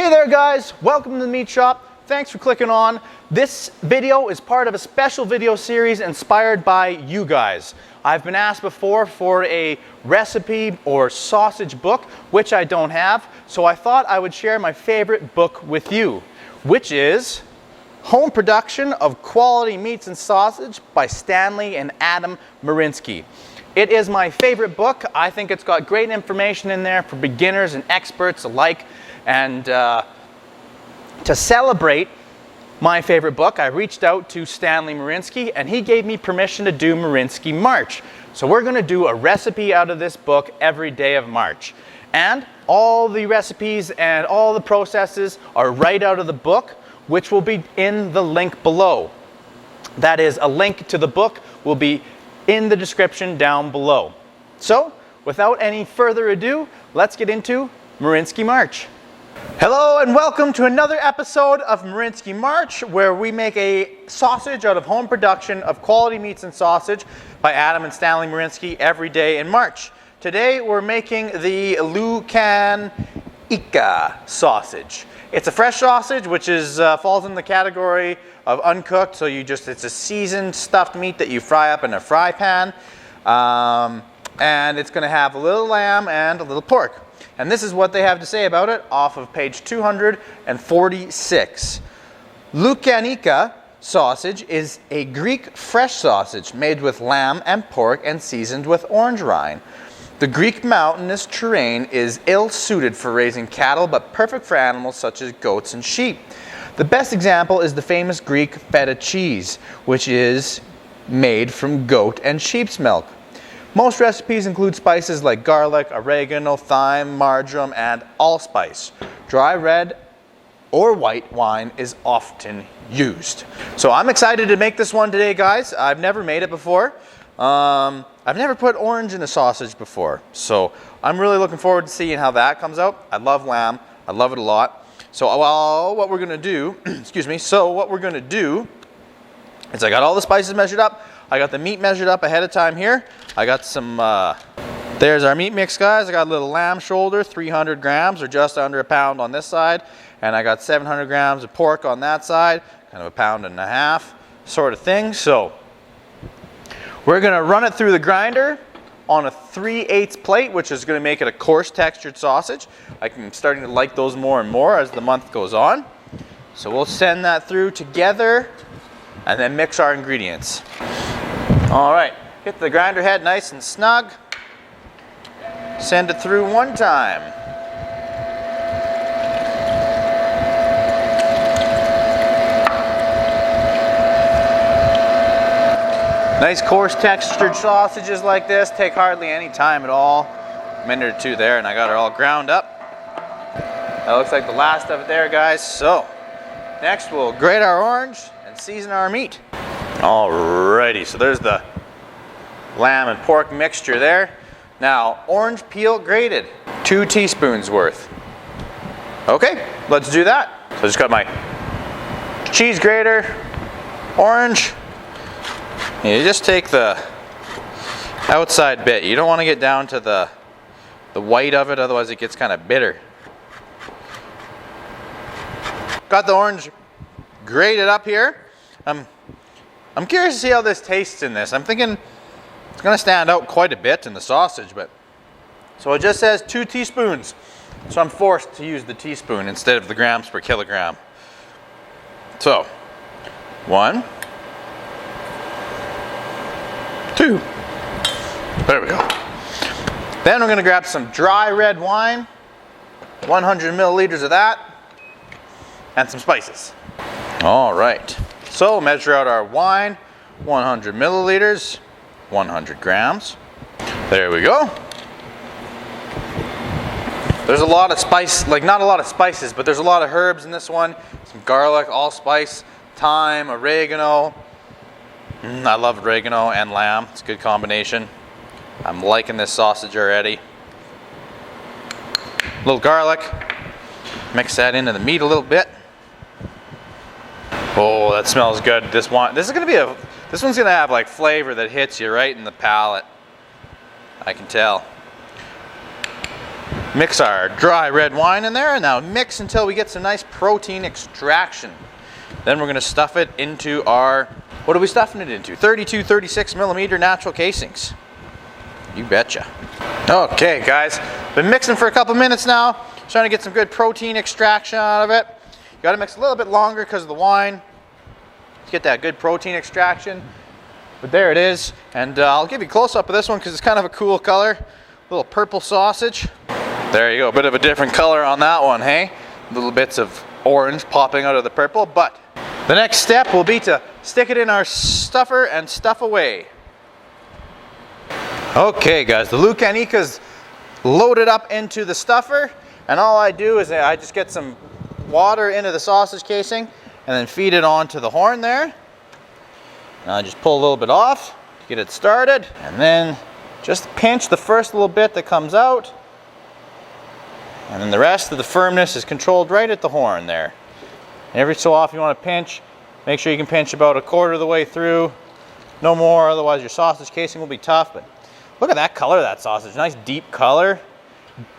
Hey there guys, welcome to the meat shop. Thanks for clicking on. This video is part of a special video series inspired by you guys. I've been asked before for a recipe or sausage book, which I don't have, so I thought I would share my favorite book with you, which is Home Production of Quality Meats and Sausage by Stanley and Adam Marinsky. It is my favorite book. I think it's got great information in there for beginners and experts alike. And to celebrate my favorite book, I reached out to Stanley Marinsky and he gave me permission to do Marinsky March. So we're going to do a recipe out of this book every day of March. And all the recipes and all the processes are right out of the book, which will be in the link below. That is, a link to the book will be in the description down below. So without any further ado, let's get into Marinsky March. Hello and welcome to another episode of Marinsky March, where we make a sausage out of home production of quality meats and sausage by Adam and Stanley Marinsky every day in March. Today we're making the Loukaniko sausage. It's a fresh sausage, which is falls in the category of uncooked, so it's a seasoned stuffed meat that you fry up in a fry pan, and it's going to have a little lamb and a little pork. And this is what they have to say about it off of page 246. Loukaniko sausage is a Greek fresh sausage made with lamb and pork and seasoned with orange rind. The Greek mountainous terrain is ill-suited for raising cattle, but perfect for animals such as goats and sheep. The best example is the famous Greek feta cheese, which is made from goat and sheep's milk. Most recipes include spices like garlic, oregano, thyme, marjoram, and allspice. Dry red or white wine is often used. So I'm excited to make this one today, guys. I've never made it before. I've never put orange in a sausage before. So I'm really looking forward to seeing how that comes out. I love lamb. I love it a lot. So what we're going to do, what we're going to do is I got all the spices measured up. I got the meat measured up ahead of time here. I got some, there's our meat mix, guys. I got a little lamb shoulder, 300 grams or just under a pound on this side. And I got 700 grams of pork on that side, kind of a pound and a half sort of thing. So we're gonna run it through the grinder on a 3/8 plate, which is gonna make it a coarse textured sausage. I'm starting to like those more and more as the month goes on. So we'll send that through together and then mix our ingredients. All right, get the grinder head nice and snug. Send it through one time. Nice coarse textured sausages like this take hardly any time at all. A minute or two there and I got it all ground up. That looks like the last of it there, guys. So next we'll grate our orange and season our meat. Alrighty, so there's the lamb and pork mixture there. Now, orange peel grated, 2 teaspoons worth. Okay, let's do that. So I just got my cheese grater, orange. You just take the outside bit. You don't want to get down to the white of it, otherwise it gets kind of bitter. Got the orange grated up here. I'm curious to see how this tastes in this. I'm thinking it's going to stand out quite a bit in the sausage, but so it just says 2 teaspoons. So I'm forced to use the teaspoon instead of the grams per kilogram. So 1, 2. There we go. Then we're going to grab some dry red wine, 100 milliliters of that, and some spices. All right. So measure out our wine, 100 milliliters, 100 grams. There we go. There's a lot of spice, not a lot of spices, but there's a lot of herbs in this one. Some garlic, allspice, thyme, oregano. I love oregano and lamb. It's a good combination. I'm liking this sausage already. A little garlic. Mix that into the meat a little bit. Oh, that smells good. This one's gonna have like flavor that hits you right in the palate. I can tell. Mix our dry red wine in there, and now mix until we get some nice protein extraction. Then we're gonna stuff it into our, what are we stuffing it into? 32, 36 millimeter natural casings. You betcha. Okay guys, been mixing for a couple minutes now, trying to get some good protein extraction out of it. You gotta mix a little bit longer because of the wine to get that good protein extraction. But there it is, and I'll give you a close-up of this one because it's kind of a cool color. Little purple sausage. There you go, a bit of a different color on that one, hey? Little bits of orange popping out of the purple, but the next step will be to stick it in our stuffer and stuff away. Okay guys, the Loukaniko's loaded up into the stuffer, and all I do is I just get some water into the sausage casing and then feed it onto the horn there. And I just pull a little bit off to get it started, and then just pinch the first little bit that comes out. And then the rest of the firmness is controlled right at the horn there. And every so often you want to pinch, make sure you can pinch about a quarter of the way through. No more, otherwise your sausage casing will be tough. But look at that color of that sausage, nice deep color.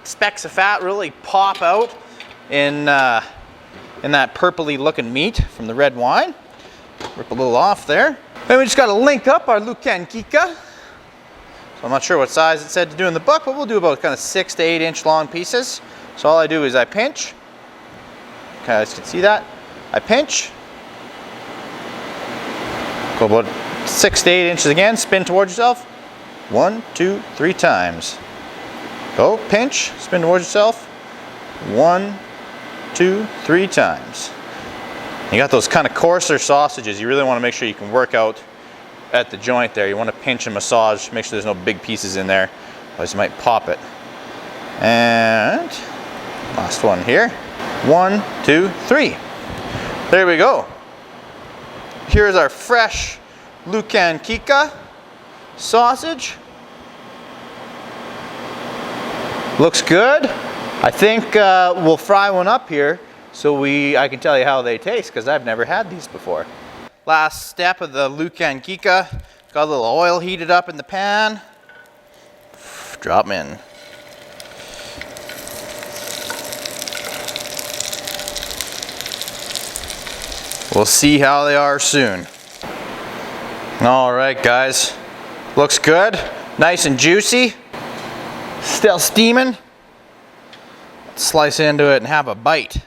Specks of fat really pop out in that purpley looking meat from the red wine. Rip a little off there. Then we just got to link up our Loukaniko. So I'm not sure what size it said to do in the book, but we'll do about kind of 6 to 8 inch long pieces. So all I do is I pinch. You guys can see that. I pinch. Go about 6 to 8 inches again. Spin towards yourself. 1, 2, 3 times. Go, pinch, spin towards yourself. 1, 2, 3 times. You got those kind of coarser sausages. You really want to make sure you can work out at the joint there. You want to pinch and massage, make sure there's no big pieces in there, otherwise you might pop it. And last one here. 1, 2, 3. There we go. Here's our fresh Loukaniko sausage. Looks good. I think we'll fry one up here so I can tell you how they taste, because I've never had these before. Last step of the Loukaniko. Got a little oil heated up in the pan. Drop them in. We'll see how they are soon. All right, guys. Looks good. Nice and juicy. Still steaming. Let's slice into it and have a bite.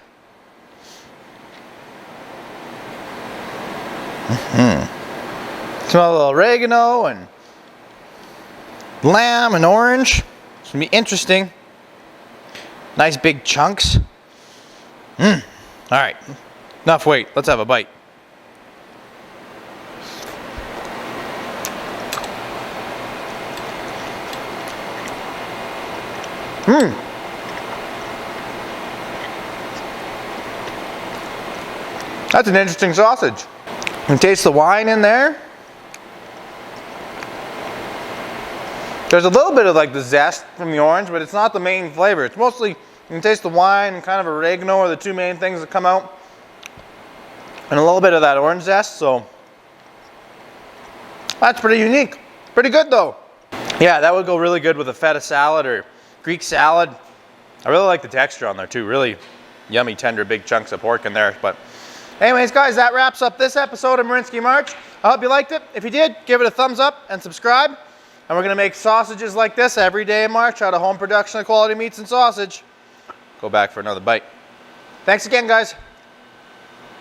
Smell a little oregano and lamb and orange. It's gonna be interesting. Nice big chunks. All right, enough wait. Let's have a bite. That's an interesting sausage. You can taste the wine in there. There's a little bit of like the zest from the orange, but it's not the main flavor. It's mostly, you can taste the wine and kind of oregano are the two main things that come out. And a little bit of that orange zest, so that's pretty unique. Pretty good though. Yeah, that would go really good with a feta salad or Greek salad. I really like the texture on there too. Really yummy, tender, big chunks of pork in there. But anyways, guys, that wraps up this episode of Marinsky March. I hope you liked it. If you did, give it a thumbs up and subscribe. And we're going to make sausages like this every day in March out of home production of quality meats and sausage. Go back for another bite. Thanks again, guys.